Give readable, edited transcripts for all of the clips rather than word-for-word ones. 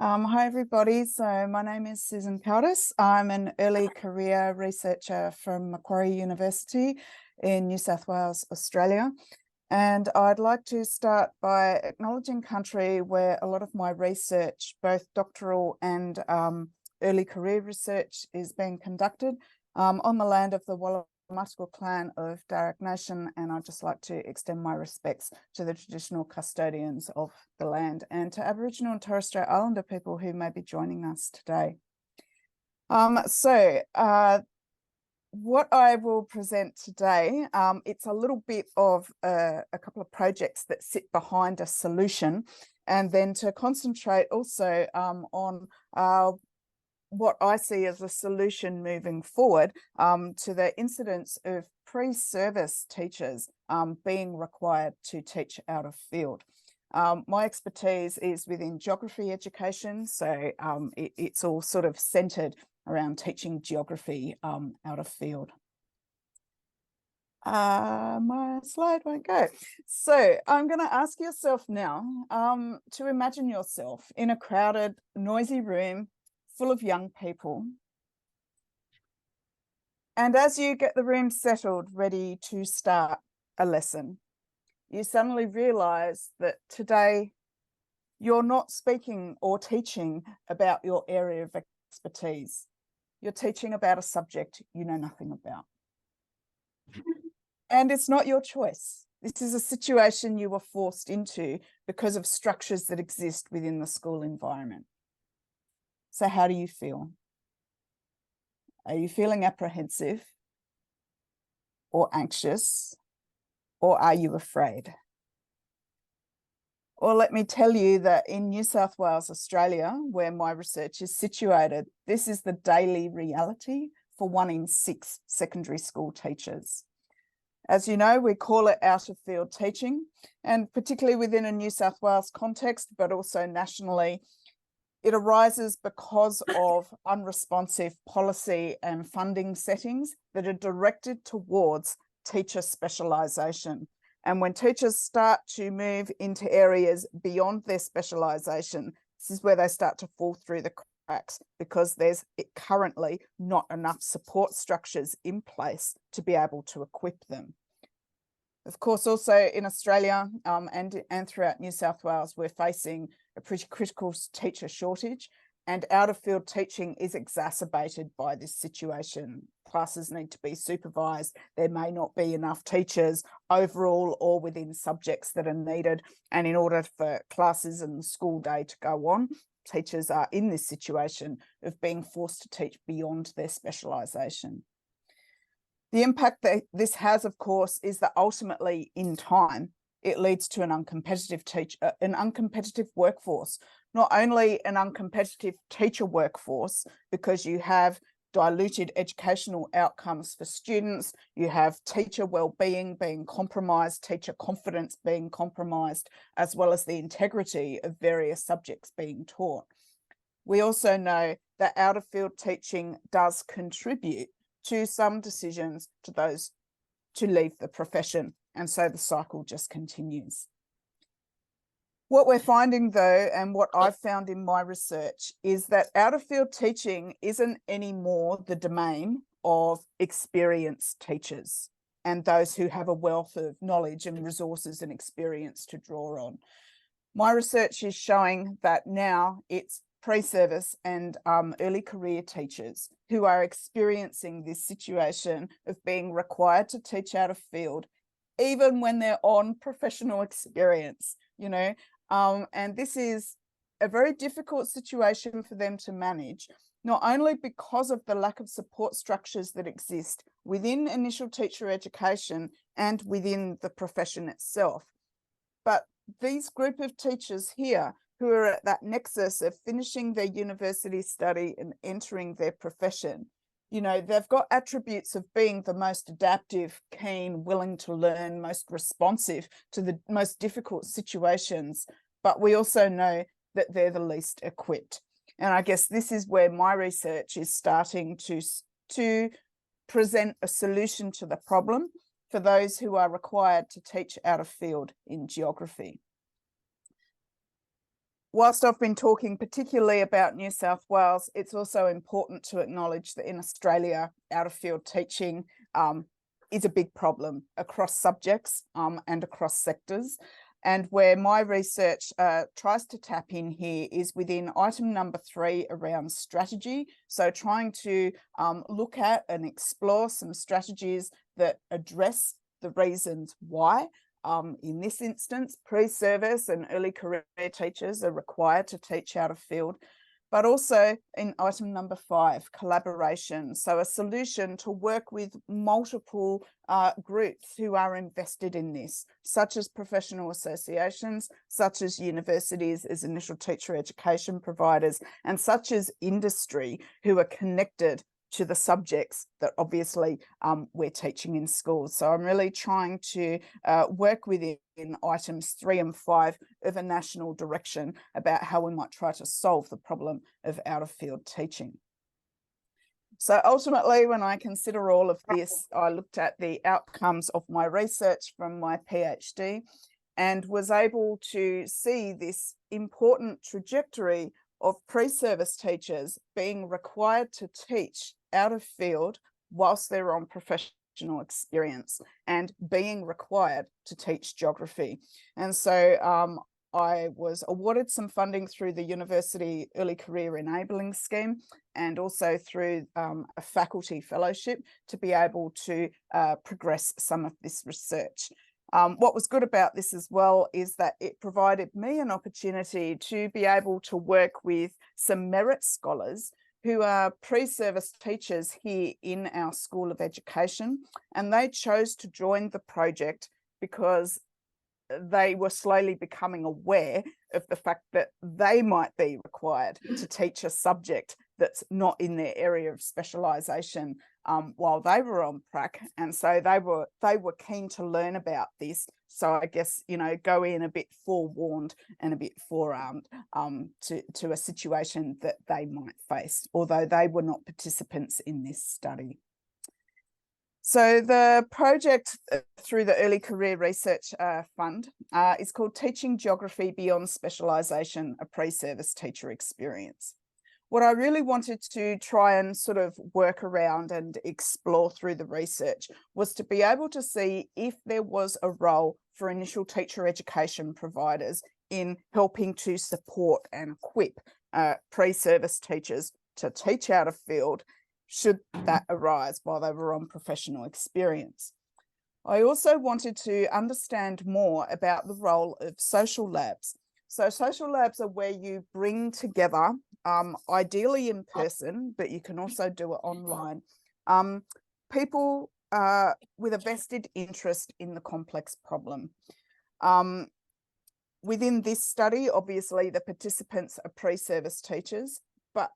Hi, everybody. So my name is Susan Caldis. I'm an early career researcher from Macquarie University in New South Wales, Australia. And I'd like to start by acknowledging country where a lot of my research, both doctoral and early career research, is being conducted on the land of the Wallumattagal clan of Darug Nation, and I'd just like to extend my respects to the traditional custodians of the land and to Aboriginal and Torres Strait Islander people who may be joining us today. What I will present today, it's a little bit of a couple of projects that sit behind a solution, and then to concentrate also on what I see as a solution moving forward to the incidence of pre-service teachers being required to teach out of field. My expertise is within geography education, so it's all sort of centred around teaching geography out of field. My slide won't go. So I'm going to ask yourself now to imagine yourself in a crowded, noisy room full of young people. And as you get the room settled, ready to start a lesson, you suddenly realise that today you're not speaking or teaching about your area of expertise. You're teaching about a subject you know nothing about. And it's not your choice. This is a situation you were forced into because of structures that exist within the school environment. So how do you feel? Are you feeling apprehensive or anxious, or are you afraid? Well, let me tell you that in New South Wales, Australia, where my research is situated, this is the daily reality for 1 in 6 secondary school teachers. As you know, we call it out-of-field teaching, and particularly within a New South Wales context, but also nationally, it arises because of unresponsive policy and funding settings that are directed towards teacher specialisation. And when teachers start to move into areas beyond their specialisation, this is where they start to fall through the cracks, because there's currently not enough support structures in place to be able to equip them. Of course, also in Australia and throughout New South Wales, we're facing a pretty critical teacher shortage, and out-of-field teaching is exacerbated by this situation. Classes need to be supervised. There may not be enough teachers overall or within subjects that are needed. And in order for classes and the school day to go on, teachers are in this situation of being forced to teach beyond their specialisation. The impact that this has, of course, is that ultimately in time, it leads to an uncompetitive workforce, not only an uncompetitive teacher workforce, because you have diluted educational outcomes for students, you have teacher well-being being compromised, teacher confidence being compromised, as well as the integrity of various subjects being taught. We also know that out-of-field teaching does contribute to some decisions to those to leave the profession, and so the cycle just continues. What we're finding, though, and what I've found in my research, is that out-of-field teaching isn't anymore the domain of experienced teachers and those who have a wealth of knowledge and resources and experience to draw on. My research is showing that now it's pre-service and early career teachers who are experiencing this situation of being required to teach out of field, even when they're on professional experience, you know. And this is a very difficult situation for them to manage, not only because of the lack of support structures that exist within initial teacher education and within the profession itself, but these group of teachers here who are at that nexus of finishing their university study and entering their profession, you know, they've got attributes of being the most adaptive, keen, willing to learn, most responsive to the most difficult situations. But we also know that they're the least equipped. And I guess this is where my research is starting to present a solution to the problem for those who are required to teach out of field in geography. whilst I've been talking particularly about New South Wales, it's also important to acknowledge that in Australia, out-of-field teaching is a big problem across subjects and across sectors. And where my research tries to tap in here is within item number 3 around strategy. So trying to look at and explore some strategies that address the reasons why. In this instance, pre-service and early career teachers are required to teach out of field, but also in item number 5, collaboration. So a solution to work with multiple groups who are invested in this, such as professional associations, such as universities as initial teacher education providers, and such as industry who are connected to the subjects that obviously we're teaching in schools. So I'm really trying to work within items 3 and 5 of a national direction about how we might try to solve the problem of out-of-field teaching. So ultimately, when I consider all of this, I looked at the outcomes of my research from my PhD and was able to see this important trajectory of pre-service teachers being required to teach out of field whilst they're on professional experience and being required to teach geography. And so I was awarded some funding through the University Early Career Enabling Scheme and also through a faculty fellowship to be able to progress some of this research. What was good about this as well is that it provided me an opportunity to be able to work with some merit scholars who are pre-service teachers here in our School of Education, and they chose to join the project because they were slowly becoming aware of the fact that they might be required to teach a subject that's not in their area of specialisation while they were on prac, and so they were keen to learn about this. So I guess, you know, go in a bit forewarned and a bit forearmed to a situation that they might face, although they were not participants in this study. So the project through the Early Career Research Fund is called Teaching Geography Beyond Specialisation, a Pre-Service Teacher Experience. What I really wanted to try and sort of work around and explore through the research was to be able to see if there was a role for initial teacher education providers in helping to support and equip pre-service teachers to teach out of field should that arise while they were on professional experience. I also wanted to understand more about the role of social labs. So social labs are where you bring together, ideally in person, but you can also do it online, people with a vested interest in the complex problem. Within this study, obviously the participants are pre-service teachers, but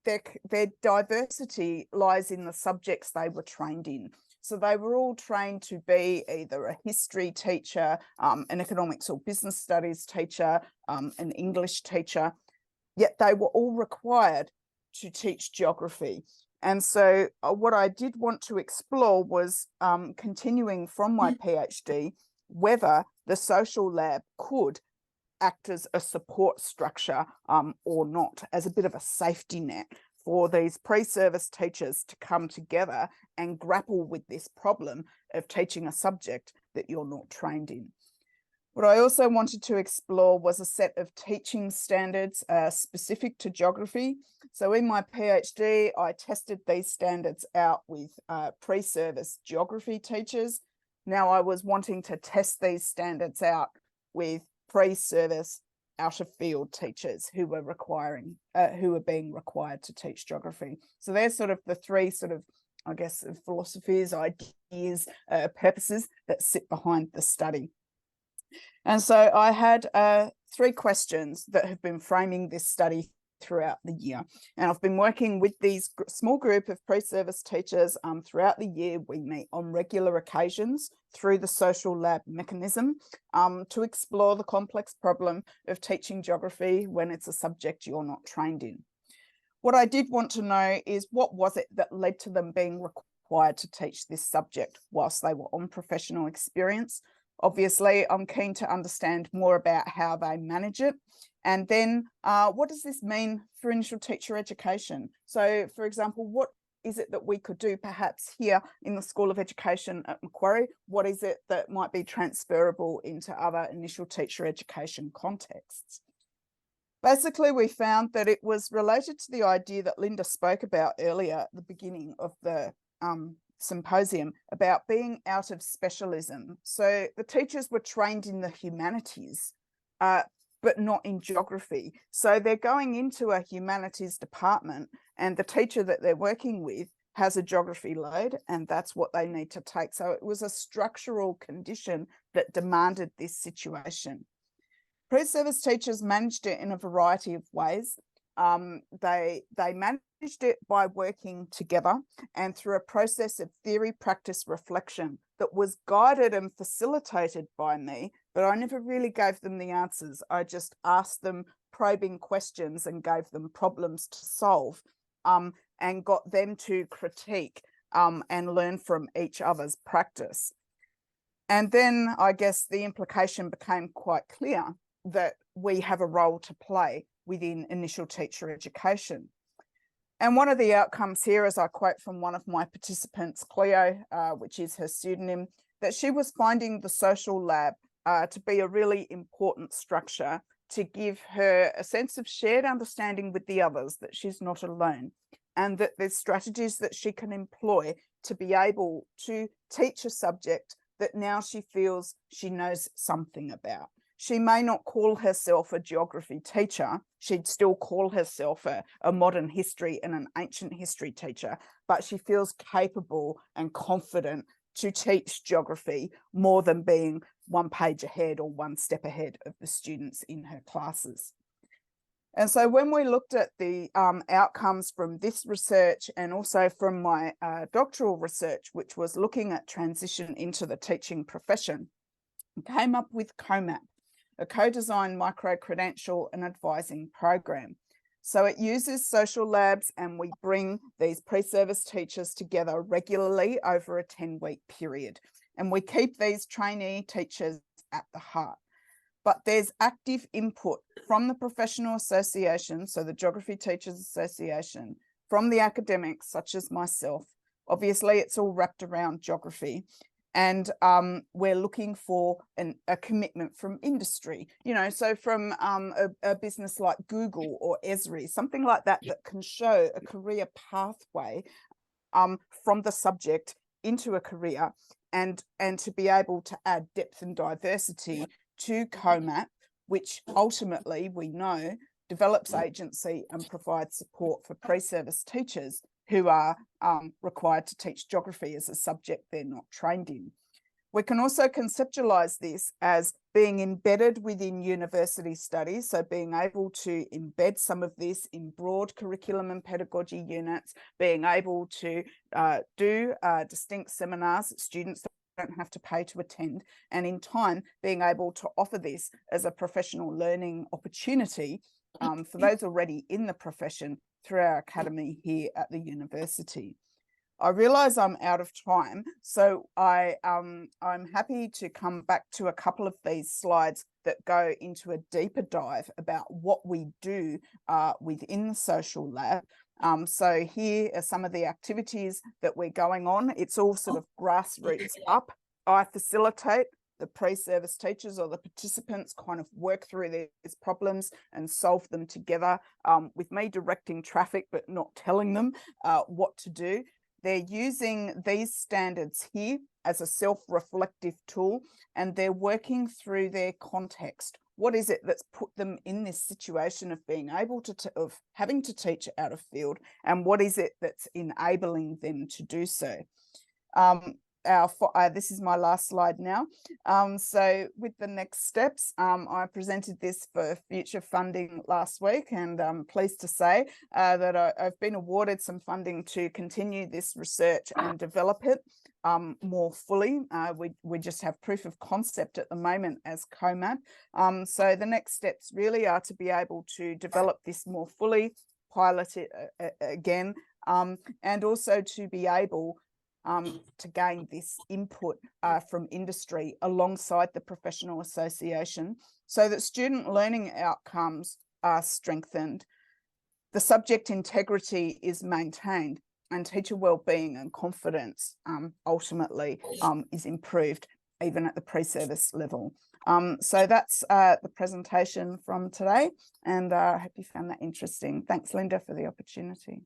their diversity lies in the subjects they were trained in. So they were all trained to be either a history teacher, an economics or business studies teacher, an English teacher, yet they were all required to teach geography. And so what I did want to explore was, continuing from my PhD, whether the social lab could act as a support structure or not, as a bit of a safety net for these pre-service teachers to come together and grapple with this problem of teaching a subject that you're not trained in. What I also wanted to explore was a set of teaching standards specific to geography. So in my PhD, I tested these standards out with pre-service geography teachers. Now I was wanting to test these standards out with pre-service out-of-field teachers who were being required to teach geography. So there's sort of the three sort of, I guess, philosophies, ideas, purposes that sit behind the study. And so I had 3 questions that have been framing this study throughout the year. And I've been working with these small group of pre-service teachers throughout the year. We meet on regular occasions through the social lab mechanism to explore the complex problem of teaching geography when it's a subject you're not trained in. What I did want to know is what was it that led to them being required to teach this subject whilst they were on professional experience. Obviously, I'm keen to understand more about how they manage it And then what does this mean for initial teacher education? So, for example, what is it that we could do perhaps here in the School of Education at Macquarie? What is it that might be transferable into other initial teacher education contexts? Basically, we found that it was related to the idea that Linda spoke about earlier at the beginning of the symposium about being out of specialism. So the teachers were trained in the humanities, but not in geography. So they're going into a humanities department, and the teacher that they're working with has a geography load, and that's what they need to take. So it was a structural condition that demanded this situation. Pre-service teachers managed it in a variety of ways. They managed it by working together and through a process of theory, practice, reflection that was guided and facilitated by me, but I never really gave them the answers. I just asked them probing questions and gave them problems to solve, and got them to critique and learn from each other's practice. And then I guess the implication became quite clear that we have a role to play within initial teacher education. And one of the outcomes here, as I quote from one of my participants, Cleo, which is her pseudonym, that she was finding the social lab to be a really important structure to give her a sense of shared understanding with the others, that she's not alone, and that there's strategies that she can employ to be able to teach a subject that now she feels she knows something about. She may not call herself a geography teacher. She'd still call herself a modern history and an ancient history teacher, but she feels capable and confident to teach geography more than being one page ahead or one step ahead of the students in her classes. And so when we looked at the outcomes from this research and also from my doctoral research, which was looking at transition into the teaching profession, we came up with CoMAP, a co-designed micro-credential and advising program. So it uses social labs, and we bring these pre-service teachers together regularly over a 10-week period. And we keep these trainee teachers at the heart. But there's active input from the professional association, so the Geography Teachers Association, from the academics such as myself. Obviously, it's all wrapped around geography. And we're looking for a commitment from industry, so from a business like Google or Esri, something like that, that can show a career pathway from the subject into a career, and to be able to add depth and diversity to CoMAP, which ultimately we know develops agency and provides support for pre-service teachers who are required to teach geography as a subject they're not trained in. We can also conceptualize this as being embedded within university studies, so being able to embed some of this in broad curriculum and pedagogy units, being able to do distinct seminars that students don't have to pay to attend, and in time being able to offer this as a professional learning opportunity for those already in the profession through our academy here at the university. I realise I'm out of time, so I'm happy to come back to a couple of these slides that go into a deeper dive about what we do within the social lab. So here are some of the activities that we're going on. It's all sort of grassroots up. I facilitate, the pre-service teachers or the participants kind of work through these problems and solve them together, with me directing traffic but not telling them what to do. They're using these standards here as a self-reflective tool, and they're working through their context. What is it that's put them in this situation of being able of having to teach out of field, and what is it that's enabling them to do so? This is my last slide now. So with the next steps, I presented this for future funding last week, and I'm pleased to say that I've been awarded some funding to continue this research and develop it more fully. We just have proof of concept at the moment as CoMAP. So the next steps really are to be able to develop this more fully, pilot it again, and also to be able to gain this input from industry alongside the professional association so that student learning outcomes are strengthened, the subject integrity is maintained, and teacher wellbeing and confidence ultimately is improved even at the pre-service level. So that's the presentation from today, and I hope you found that interesting. Thanks, Linda, for the opportunity.